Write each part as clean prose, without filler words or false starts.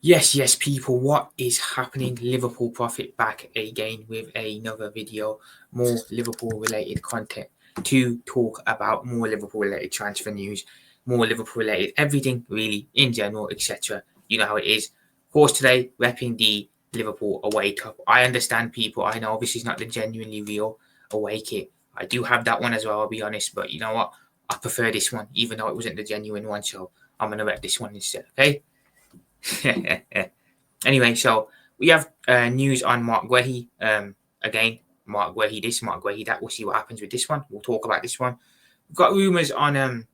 Yes, people, what is happening? Liverpool Profit back again with another video, more Liverpool related content to talk about more Liverpool related transfer news, more Liverpool related everything really in general, etc. You know how it is. Of course, today, repping the Liverpool away top. I understand people, I know this is not the genuinely real away kit. I do have that one as well, I'll be honest, but you know what? I prefer this one, even though it wasn't the genuine one, so I'm going to rep this one instead, okay? Anyway, so we have news on Marc Guehi. Again, Marc Guehi this, Marc Guehi that. We'll see what happens with this one. We'll talk about this one. We've got rumours on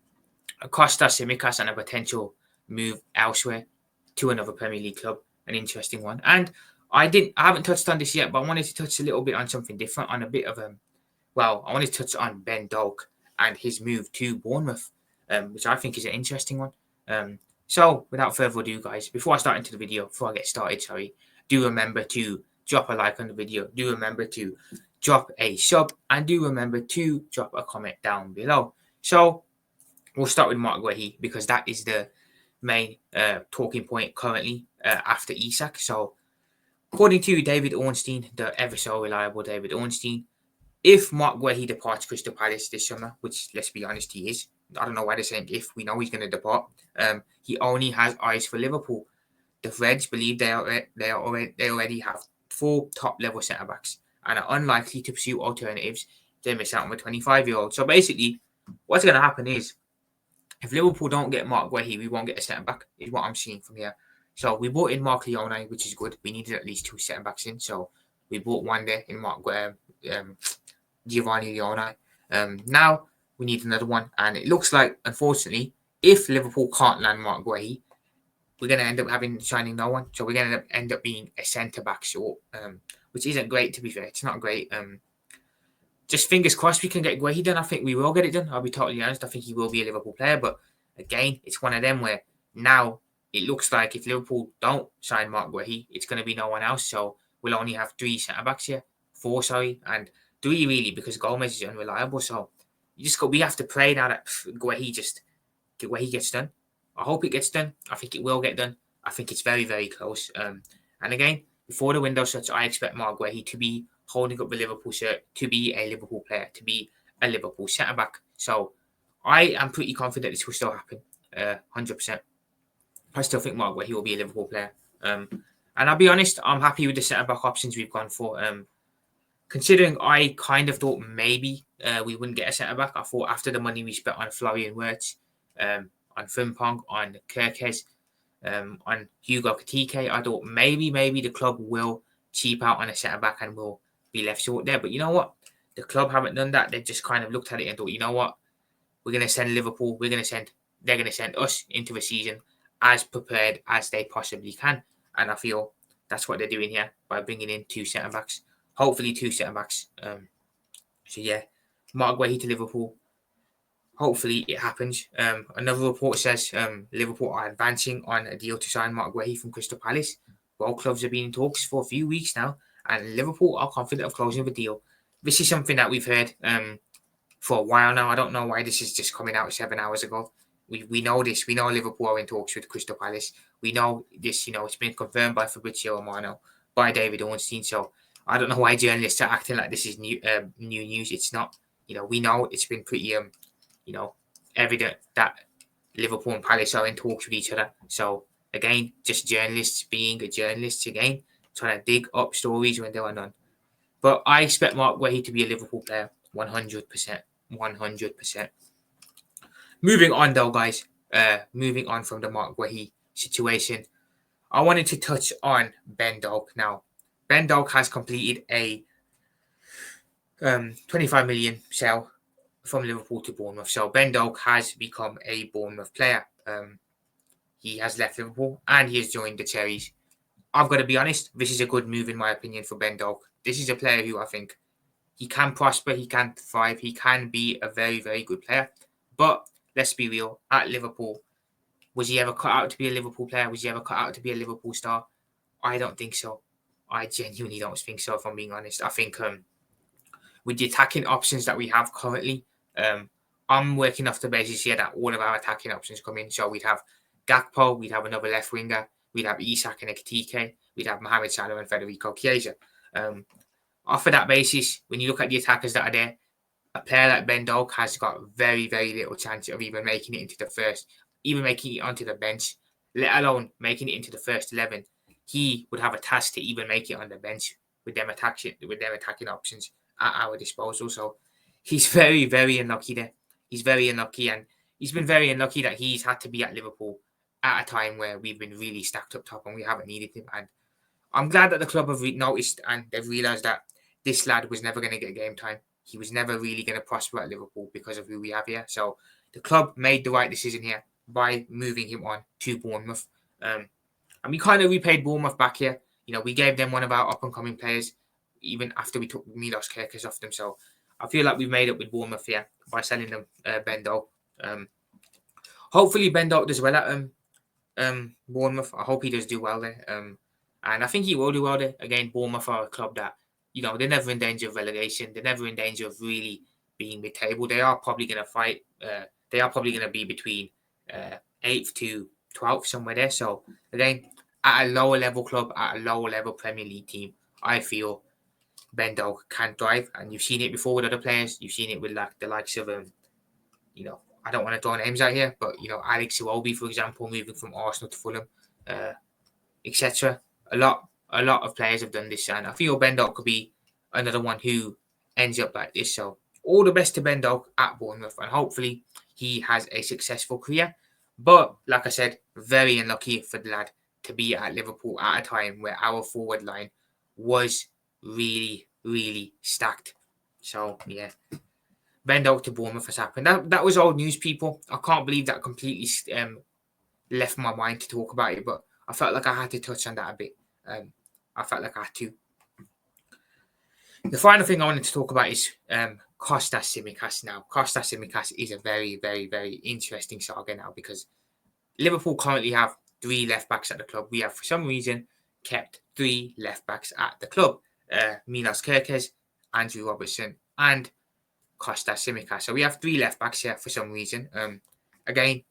Costa Simicas and a potential move elsewhere to another Premier League club. An interesting one. And I haven't touched on this yet, but I wanted to touch a little bit on something different, on a bit of I wanted to touch on Ben Doak and his move to Bournemouth, which I think is an interesting one. So, without further ado, guys, before I start into the video, before I get started, do remember to drop a like on the video. Do remember to drop a sub, and do remember to drop a comment down below. So, we'll start with Marc Guehi because that is the main talking point currently after Isak. So, according to David Ornstein, the ever so reliable David Ornstein, if Marc Guehi departs Crystal Palace this summer, which let's be honest, he is. I don't know why they're saying if. We know he's going to depart. He only has eyes for Liverpool. The Reds believe they already have 4 top level centre backs and are unlikely to pursue alternatives. They miss out on a 25-year-old. So basically, what's going to happen is if Liverpool don't get Marc Guehi, we won't get a centre back. Is what I'm seeing from here. So we bought in Mark Leone, which is good. We needed at least 2 centre backs in, so we bought one there in Mark Giovanni Leone. Now we need another one, and it looks like, unfortunately, if Liverpool can't land Marc Guehi, we're going to end up signing no one. So we're going to end up being a centre back short, which isn't great, to be fair. It's not great. Just fingers crossed we can get Guehi done. I think we will get it done. I'll be totally honest. I think he will be a Liverpool player, but again, it's one of them where now it looks like if Liverpool don't sign Marc Guehi, it's going to be no one else. So we'll only have 3 centre backs here, 4, and 3 really, because Gomez is unreliable. So we have to pray now that Guehi gets done. I hope it gets done. I think it will get done. I think it's very, very close. And again, before the window shuts, I expect Marc Guehi to be holding up the Liverpool shirt, to be a Liverpool player, to be a Liverpool centre back. So I am pretty confident this will still happen. 100%. I still think Marc Guehi will be a Liverpool player. And I'll be honest, I'm happy with the centre back options we've gone for. Considering I kind of thought maybe we wouldn't get a centre back. I thought after the money we spent on Florian Wirtz, on Frimpong, on Kirkes, on Hugo Katike, I thought maybe the club will cheap out on a centre back and will be left short there. But you know what? The club haven't done that. They've just kind of looked at it and thought, you know what? We're going to send Liverpool. They're going to send us into the season as prepared as they possibly can. And I feel that's what they're doing here by bringing in 2 centre backs. Hopefully 2 centre backs. So yeah, Marc Guehi to Liverpool. Hopefully it happens. Another report says Liverpool are advancing on a deal to sign Marc Guehi from Crystal Palace. Both clubs have been in talks for a few weeks now, and Liverpool are confident of closing the deal. This is something that we've heard for a while now. I don't know why this is just coming out 7 hours ago. We know this. We know Liverpool are in talks with Crystal Palace. We know this. It's been confirmed by Fabrizio Romano, by David Ornstein. So I don't know why journalists are acting like this is new news. It's not. We know it's been pretty evident that Liverpool and Palace are in talks with each other. So again, just journalists being a journalist again, trying to dig up stories when there are none. But I expect Marc Guehi to be a Liverpool player, 100%. 100%. Moving on though, guys. Moving on from the Marc Guehi situation, I wanted to touch on Ben Doak. Now, Ben Doak has completed a 25 million sale from Liverpool to Bournemouth. So Ben Doak has become a Bournemouth player. He has left Liverpool and he has joined the Cherries. I've got to be honest, this is a good move in my opinion for Ben Doak. This is a player who I think he can prosper, he can thrive, he can be a very, very good player. But let's be real, at Liverpool, was he ever cut out to be a Liverpool player? Was he ever cut out to be a Liverpool star? I don't think so. I genuinely don't think so, if I'm being honest. I think with the attacking options that we have currently, I'm working off the basis here that all of our attacking options come in. So we'd have Gakpo, we'd have another left winger, we'd have Isak and Ekitike, we'd have Mohamed Salah and Federico Chiesa. Off of that basis, when you look at the attackers that are there, a player like Ben Doak has got very, very little chance of even making it into the first, even making it onto the bench, let alone making it into the first 11. He would have a task to even make it on the bench with them attacking options at our disposal. So he's very, very unlucky there. He's very unlucky, and he's been very unlucky that he's had to be at Liverpool at a time where we've been really stacked up top and we haven't needed him. And I'm glad that the club have noticed and they've realised that this lad was never going to get game time. He was never really going to prosper at Liverpool because of who we have here. So the club made the right decision here by moving him on to Bournemouth. And we kind of repaid Bournemouth back here. We gave them one of our up-and-coming players, even after we took Milos Kerkez off them. So I feel like we've made up with Bournemouth here by selling them Ben Doak. Hopefully Ben Doak does well at Bournemouth. I hope he does do well there. And I think he will do well there. Again, Bournemouth are a club that, they're never in danger of relegation. They're never in danger of really being mid-table. They are probably going to fight. They are probably going to be between 8th to 12th, somewhere there. So, again, at a lower level club, at a lower level Premier League team, I feel Ben Doak can thrive. And you've seen it before with other players. You've seen it with the likes of, I don't want to throw names out here, but, Alex Iwobi, for example, moving from Arsenal to Fulham, etc. A lot of players have done this, and I feel Ben Doak could be another one who ends up like this. So all the best to Ben Doak at Bournemouth, and hopefully he has a successful career. But like I said, very unlucky for the lad to be at Liverpool at a time where our forward line was really, really stacked. So yeah, Ben Doak to Bournemouth has happened. That was old news, people. I can't believe that completely left my mind to talk about it, but I felt like I had to touch on that a bit. I felt like I had to. The final thing I wanted to talk about is Kostas Tsimikas now. Kostas Tsimikas is a very, very, very interesting saga now because Liverpool currently have 3 left-backs at the club. We have, for some reason, kept 3 left-backs at the club. Milos Kerkez, Andrew Robertson, and Kostas Tsimikas. So we have 3 left-backs here for some reason. Again,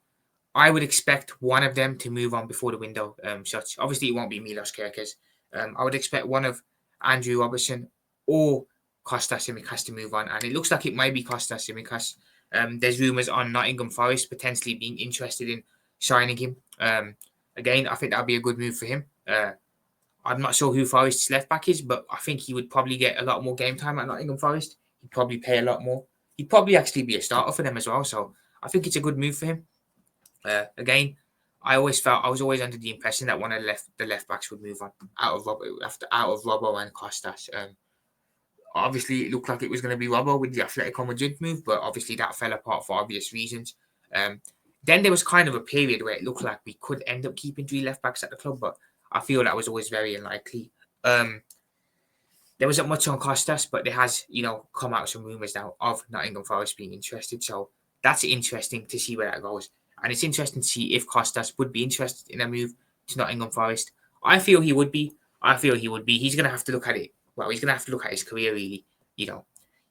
I would expect one of them to move on before the window shuts. Obviously, it won't be Milos Kerkez. I would expect one of Andrew Robertson or Kostas Tsimikas to move on. And it looks like it might be Kostas Tsimikas. There's rumours on Nottingham Forest potentially being interested in signing him. Again, I think that would be a good move for him. I'm not sure who Forest's left back is, but I think he would probably get a lot more game time at Nottingham Forest. He'd probably pay a lot more. He'd probably actually be a starter for them as well. So I think it's a good move for him. Again, I was always under the impression that one of the left backs would move on out of Robbo and Kostas. Obviously, it looked like it was going to be Robbo with the Atletico Madrid move, but obviously that fell apart for obvious reasons. Then there was kind of a period where it looked like we could end up keeping 3 left backs at the club, but I feel that was always very unlikely. There wasn't much on Kostas, but there has, come out some rumours now of Nottingham Forest being interested. So that's interesting to see where that goes. And it's interesting to see if Kostas would be interested in a move to Nottingham Forest. I feel he would be. He's going to have to look at it. Well, he's going to have to look at his career, really.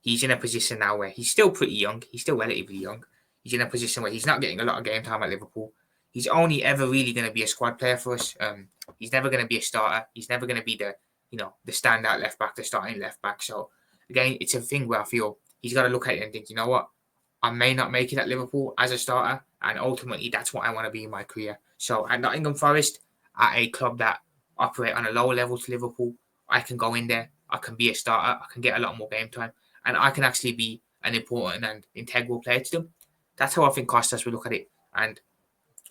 He's in a position now where he's still pretty young. He's still relatively young. He's in a position where he's not getting a lot of game time at Liverpool. He's only ever really going to be a squad player for us. He's never going to be a starter. He's never going to be the standout left back, the starting left back. So, again, it's a thing where I feel he's got to look at it and think, you know what? I may not make it at Liverpool as a starter, and ultimately that's what I want to be in my career. So at Nottingham Forest, at a club that operate on a lower level to Liverpool, I can go in there, I can be a starter, I can get a lot more game time, and I can actually be an important and integral player to them. That's how I think Kostas will look at it. And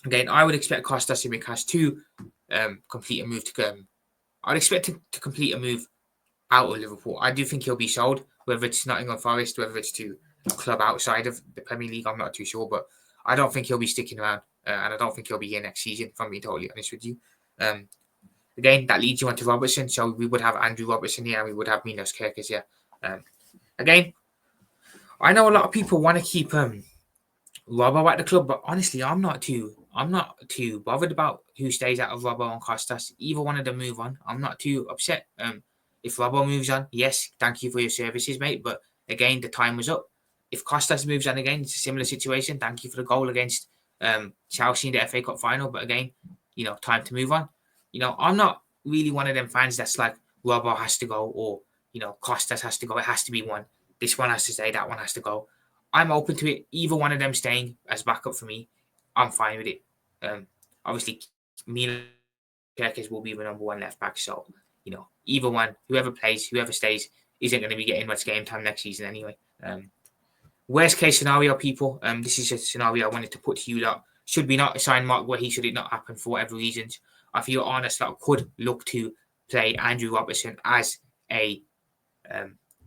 again, I would expect Kostas Tsimikas to complete a move I'd expect him to complete a move out of Liverpool. I do think he'll be sold, whether it's Nottingham Forest, whether it's to a club outside of the Premier League, I'm not too sure, but I don't think he'll be sticking around, and I don't think he'll be here next season, if I'm being totally honest with you. Again, that leads you on to Robertson, so we would have Andrew Robertson here, and we would have Milos Kerkez here. Again, I know a lot of people want to keep Robbo at the club, but honestly, I'm not too bothered about who stays out of Robbo and Kostas. Either one of them move on. I'm not too upset. If Robbo moves on, yes, thank you for your services, mate, but again, the time was up. If Kostas moves on again, it's a similar situation. Thank you for the goal against Chelsea in the FA Cup final. But again, time to move on. I'm not really one of them fans that's like Robbo has to go or Costas has to go. It has to be one. This one has to stay. That one has to go. I'm open to it. Either one of them staying as backup for me, I'm fine with it. Obviously, Milan Kerkez will be the number one left back. So either one, whoever plays, whoever stays, isn't going to be getting much game time next season anyway. Worst case scenario, people. This is a scenario I wanted to put to you lot. Should we not sign Marc Guehi? Should it not happen for whatever reasons? I feel Arne Slot could look to play Andrew Robertson as a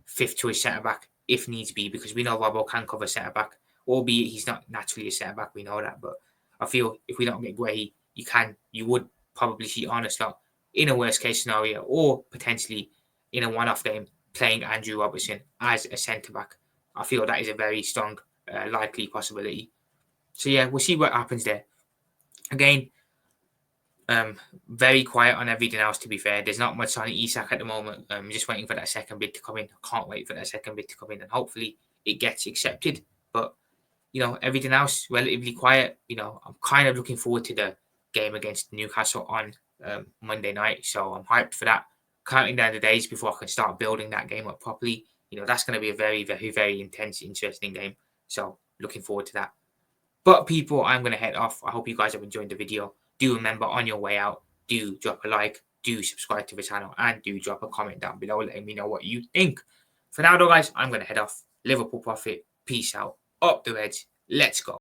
fifth choice centre back if needs be, because we know Robbo can cover centre back, albeit he's not naturally a centre back. We know that, but I feel if we don't get Guehi, you would probably see Arne Slot in a worst case scenario, or potentially in a one-off game playing Andrew Robertson as a centre back. I feel that is a very strong, likely possibility. So yeah, we'll see what happens there. Again, very quiet on everything else, to be fair. There's not much on Isak at the moment. I'm just waiting for that second bid to come in. I can't wait for that second bid to come in, and hopefully it gets accepted. But everything else relatively quiet. I'm kind of looking forward to the game against Newcastle on Monday night, so I'm hyped for that. Counting down the days before I can start building that game up properly. That's going to be a very, very, very intense, interesting game. So looking forward to that. But people, I'm going to head off. I hope you guys have enjoyed the video. Do remember, on your way out, do drop a like, do subscribe to the channel, and do drop a comment down below letting me know what you think. For now though, guys, I'm going to head off. Liverpool profit. Peace out. Up the Reds. Let's go.